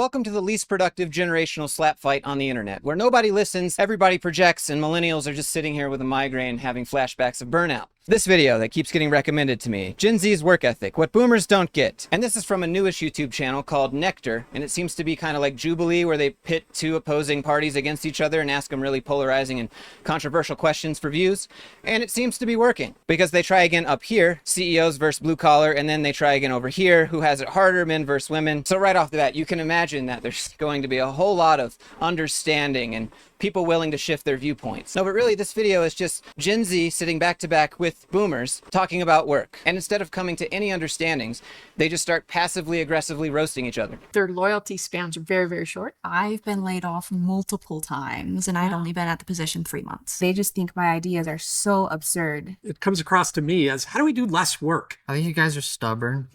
Welcome to the least productive generational slap fight on the internet, where nobody listens, everybody projects, and millennials are just sitting here with a migraine having flashbacks of burnout. This video that keeps getting recommended to me, Gen Z's work ethic, what boomers don't get. And this is from a newish YouTube channel called Nectar, and it seems to be kind of like Jubilee, where they pit two opposing parties against each other and ask them really polarizing and controversial questions for views. And it seems to be working, because they try again up here, CEOs versus blue collar, and then they try again over here, who has it harder, men versus women. So right off the bat, you can imagine that there's going to be a whole lot of understanding and people willing to shift their viewpoints. No, but really this video is just Gen Z sitting back to back with boomers talking about work. And instead of coming to any understandings, they just start passively aggressively roasting each other. Their loyalty spans are very, very short. I've been laid off multiple times and I'd only been at the position 3 months. They just think my ideas are so absurd. It comes across to me as, how do we do less work? I think you guys are stubborn.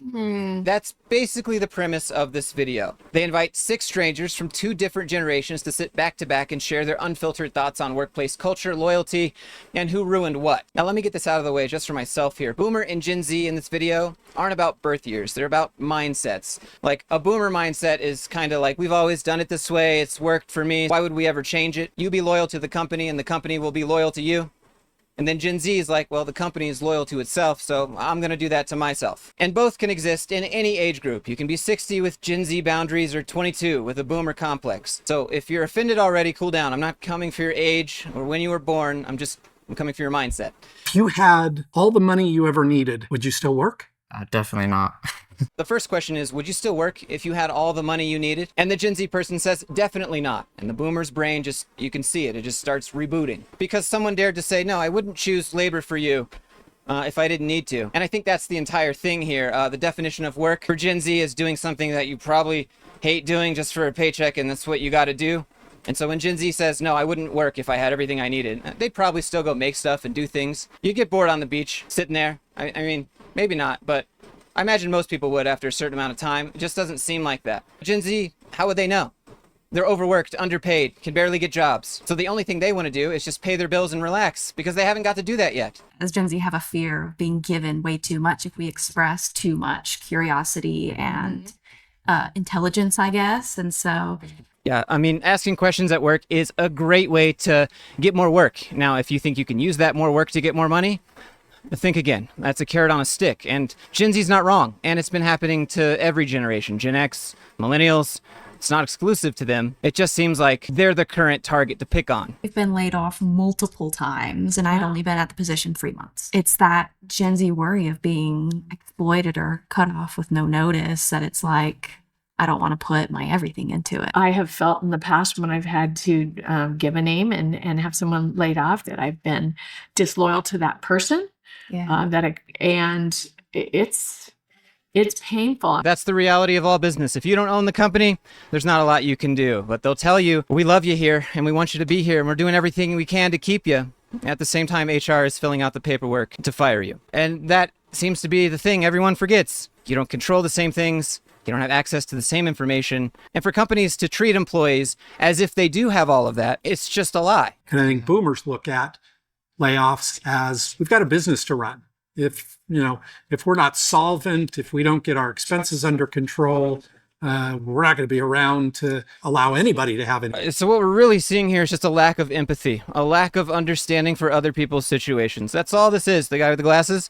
That's basically the premise of this video. They invite 6 strangers from 2 different generations to sit back to back and share their unfiltered thoughts on workplace culture, loyalty, and who ruined what. Now let me get this out of the way just for myself here. Boomer and Gen Z in this video aren't about birth years. They're about mindsets. Like a boomer mindset is kind of like, we've always done it this way. It's worked for me. Why would we ever change it? You be loyal to the company and the company will be loyal to you. And then Gen Z is like, well, the company is loyal to itself, so I'm going to do that to myself. And both can exist in any age group. You can be 60 with Gen Z boundaries or 22 with a boomer complex. So if you're offended already, cool down. I'm not coming for your age or when you were born. I'm coming for your mindset. If you had all the money you ever needed, would you still work? Definitely not. The first question is, would you still work if you had all the money you needed? And the Gen Z person says, definitely not. And the boomer's brain just, you can see it just starts rebooting. Because someone dared to say, no, I wouldn't choose labor for you if I didn't need to. And I think that's the entire thing here. The definition of work for Gen Z is doing something that you probably hate doing just for a paycheck, and that's what you got to do. And so when Gen Z says, no, I wouldn't work if I had everything I needed, they'd probably still go make stuff and do things. You'd get bored on the beach, sitting there. I mean, maybe not, but I imagine most people would after a certain amount of time. It just doesn't seem like that. Gen Z, how would they know? They're overworked, underpaid, can barely get jobs. So the only thing they want to do is just pay their bills and relax, because they haven't got to do that yet. As Gen Z have a fear of being given way too much if we express too much curiosity and intelligence, I guess. And so... Yeah, I mean, asking questions at work is a great way to get more work. Now, if you think you can use that more work to get more money, think again. That's a carrot on a stick. And Gen Z's not wrong. And it's been happening to every generation. Gen X, millennials, it's not exclusive to them. It just seems like they're the current target to pick on. I've been laid off multiple times and I'd only been at the position 3 months. It's that Gen Z worry of being exploited or cut off with no notice that it's like, I don't want to put my everything into it. I have felt in the past when I've had to give a name and have someone laid off that I've been disloyal to that person. Yeah. And it's painful. That's the reality of all business. If you don't own the company, there's not a lot you can do. But they'll tell you, we love you here and we want you to be here and we're doing everything we can to keep you. At the same time, HR is filling out the paperwork to fire you. And that seems to be the thing everyone forgets. You don't control the same things. You don't have access to the same information. And for companies to treat employees as if they do have all of that, it's just a lie. And I think boomers look at layoffs as, we've got a business to run. If we're not solvent, if we don't get our expenses under control, we're not going to be around to allow anybody to have it. So what we're really seeing here is just a lack of empathy, a lack of understanding for other people's situations. That's all this is. The guy with the glasses.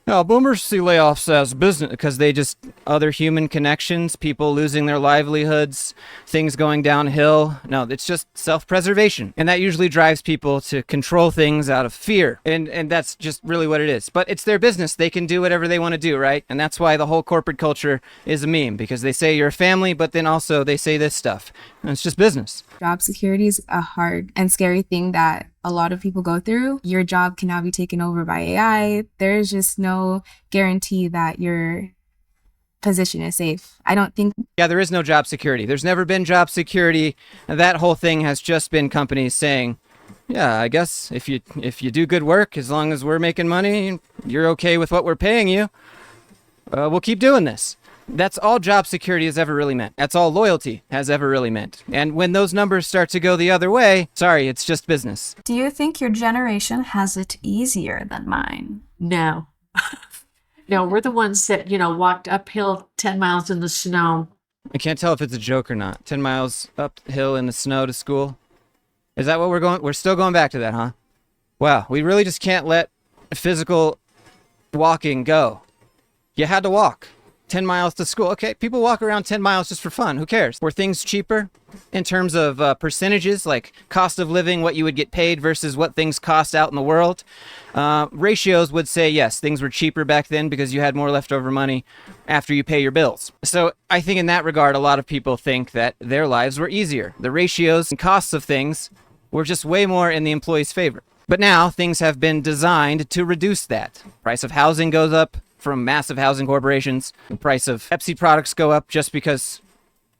No, boomers see layoffs as business because they just, other human connections, people losing their livelihoods, things going downhill. No, it's just self-preservation. And that usually drives people to control things out of fear. And that's just really what it is. But it's their business. They can do whatever they want to do, right? And that's why the whole corporate culture is a meme, because they say you're a family, but then also they say this stuff. And it's just business. Job security is a hard and scary thing that a lot of people go through. Your job can now be taken over by AI. There's just no guarantee that your position is safe. I don't think... Yeah, there is no job security. There's never been job security. That whole thing has just been companies saying, yeah, I guess if you do good work, as long as we're making money, you're okay with what we're paying you, we'll keep doing this. That's all job security has ever really meant. That's all loyalty has ever really meant. And when those numbers start to go the other way, sorry, it's just business. Do you think your generation has it easier than mine? No. No, we're the ones that, walked uphill 10 miles in the snow I can't tell if it's a joke or not. 10 miles uphill in the snow to school. Is that what we're still going back to that, huh? Wow, we really just can't let physical walking go. You had to walk 10 miles to school. Okay, people walk around 10 miles just for fun. Who cares? Were things cheaper in terms of percentages, like cost of living, what you would get paid versus what things cost out in the world? Ratios would say yes, things were cheaper back then because you had more leftover money after you pay your bills. So I think in that regard, a lot of people think that their lives were easier. The ratios and costs of things were just way more in the employee's favor. But now things have been designed to reduce that. Price of housing goes up from massive housing corporations. The price of Pepsi products go up just because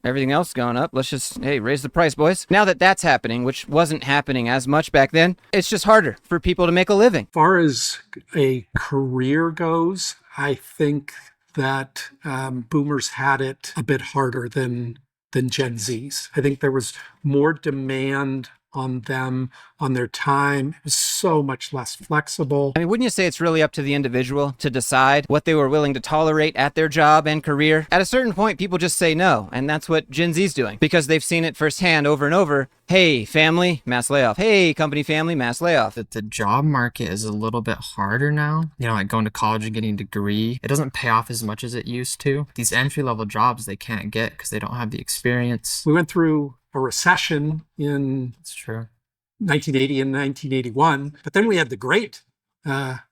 everything else is going up. Let's just, hey, raise the price, boys. Now that that's happening, which wasn't happening as much back then, it's just harder for people to make a living. As far as a career goes, I think that boomers had it a bit harder than Gen Zs. I think there was more demand on them, on their time. It was so much less flexible. I mean, wouldn't you say it's really up to the individual to decide what they were willing to tolerate at their job and career? At a certain point, people just say no, and that's what Gen Z's doing because they've seen it firsthand over and over. Hey, family, mass layoff. Hey, company family, mass layoff. That the job market is a little bit harder now. You know, like going to college and getting a degree, it doesn't pay off as much as it used to. These entry-level jobs they can't get because they don't have the experience. We went through a recession in It's true. 1980 and 1981, but then we had the Great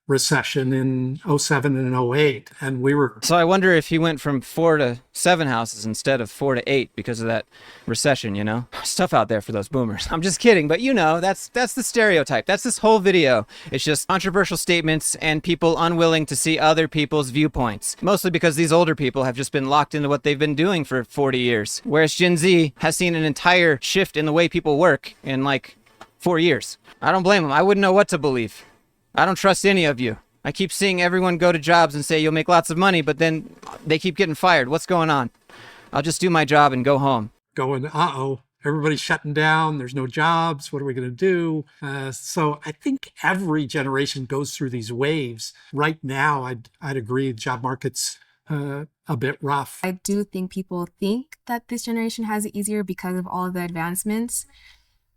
Recession in '07 and '08, and we were. So I wonder if he went from 4 to 7 houses instead of 4 to 8 because of that recession, you know? Stuff out there for those boomers. I'm just kidding, but you know, that's the stereotype. That's this whole video. It's just controversial statements and people unwilling to see other people's viewpoints. Mostly because these older people have just been locked into what they've been doing for 40 years. Whereas Gen Z has seen an entire shift in the way people work in like 4 years. I don't blame them. I wouldn't know what to believe. I don't trust any of you. I keep seeing everyone go to jobs and say you'll make lots of money, but then they keep getting fired. What's going on? I'll just do my job and go home. Going, uh-oh, everybody's shutting down. There's no jobs. What are we going to do? So I think every generation goes through these waves. Right now, I'd agree the job market's a bit rough. I do think people think that this generation has it easier because of all of the advancements,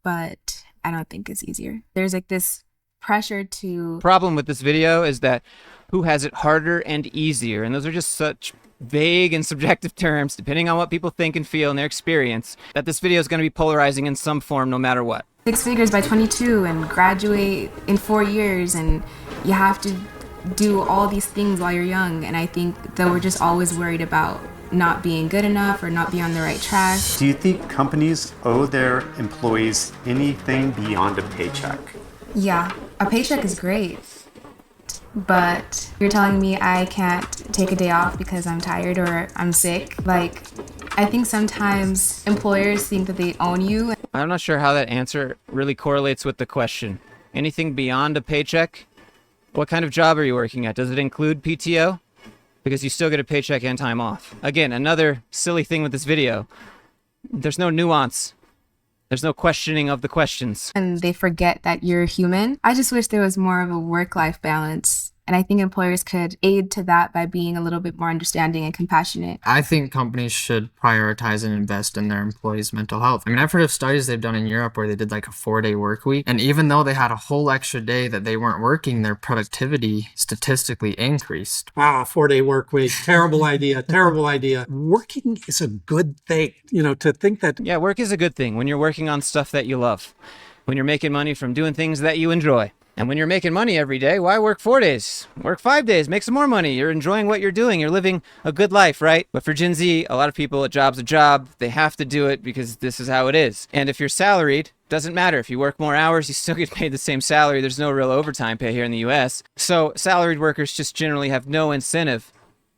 but I don't think it's easier. There's like this pressure to... Problem with this video is that who has it harder and easier, and those are just such vague and subjective terms depending on what people think and feel and their experience, that this video is going to be polarizing in some form no matter what. 6 figures by 22 and graduate in 4 years, and you have to do all these things while you're young, and I think that we're just always worried about not being good enough or not being on the right track. Do you think companies owe their employees anything beyond a paycheck? Yeah, a paycheck is great, but you're telling me I can't take a day off because I'm tired or I'm sick? Like, I think sometimes employers think that they own you. I'm not sure how that answer really correlates with the question. Anything beyond a paycheck? What kind of job are you working at? Does it include PTO? Because you still get a paycheck and time off. Again, another silly thing with this video. There's no nuance. There's no questioning of the questions. And they forget that you're human. I just wish there was more of a work-life balance. And I think employers could aid to that by being a little bit more understanding and compassionate. I think companies should prioritize and invest in their employees' mental health. I mean, I've heard of studies they've done in Europe where they did like a 4-day work week. And even though they had a whole extra day that they weren't working, their productivity statistically increased. Ah, 4-day work week. Terrible idea. Terrible idea. Working is a good thing. You know, to think that... Yeah, work is a good thing when you're working on stuff that you love. When you're making money from doing things that you enjoy. And when you're making money every day, why work 4 days? Work 5 days, make some more money. You're enjoying what you're doing. You're living a good life, right? But for Gen Z, a lot of people, a job's a job. They have to do it because this is how it is. And if you're salaried, doesn't matter. If you work more hours, you still get paid the same salary. There's no real overtime pay here in the US. So salaried workers just generally have no incentive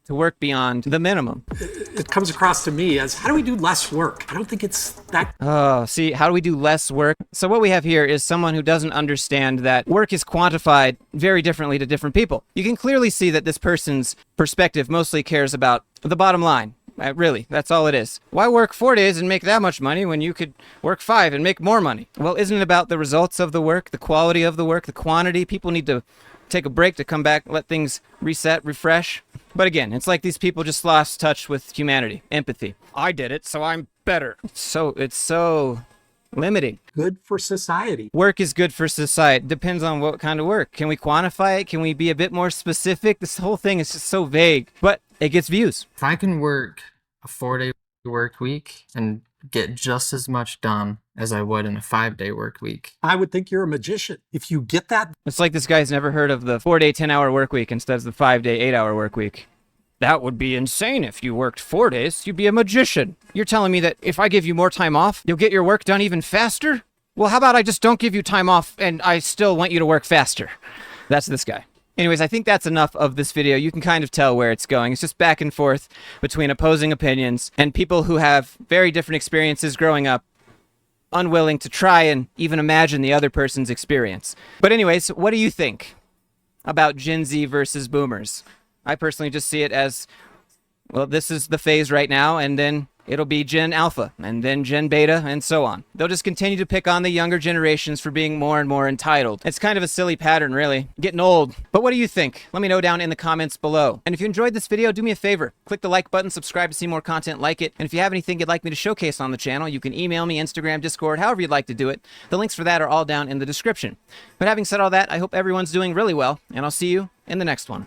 to work beyond the minimum. It comes across to me as, how do we do less work? I don't think it's that... Oh, see, how do we do less work? So what we have here is someone who doesn't understand that work is quantified very differently to different people. You can clearly see that this person's perspective mostly cares about the bottom line. Really, that's all it is. Why work 4 days and make that much money when you could work 5 and make more money? Well, isn't it about the results of the work, the quality of the work, the quantity? People need to take a break to come back, let things reset, refresh. But again, it's like these people just lost touch with humanity, empathy. I did it, so I'm better. So it's so limiting. Good for society. Work is good for society. Depends on what kind of work. Can we quantify it? Can we be a bit more specific? This whole thing is just so vague, but it gets views. If I can work a 4-day work week and get just as much done as I would in a 5-day work week, I would think you're a magician. If you get that, It's like this guy's never heard of the 4-day, 10-hour work week instead of the 5-day, 8-hour work week. That would be insane. If you worked 4 days, you'd be a magician. You're telling me that if I give you more time off, you'll get your work done even faster? Well, how about I just don't give you time off and I still want you to work faster? That's this guy. Anyways, I think that's enough of this video. You can kind of tell where it's going. It's just back and forth between opposing opinions and people who have very different experiences growing up, unwilling to try and even imagine the other person's experience. But anyways, what do you think about Gen Z versus boomers? I personally just see it as, well, this is the phase right now, and then it'll be Gen Alpha, and then Gen Beta, and so on. They'll just continue to pick on the younger generations for being more and more entitled. It's kind of a silly pattern, really. Getting old. But what do you think? Let me know down in the comments below. And if you enjoyed this video, do me a favor. Click the like button, subscribe to see more content like it. And if you have anything you'd like me to showcase on the channel, you can email me, Instagram, Discord, however you'd like to do it. The links for that are all down in the description. But having said all that, I hope everyone's doing really well, and I'll see you in the next one.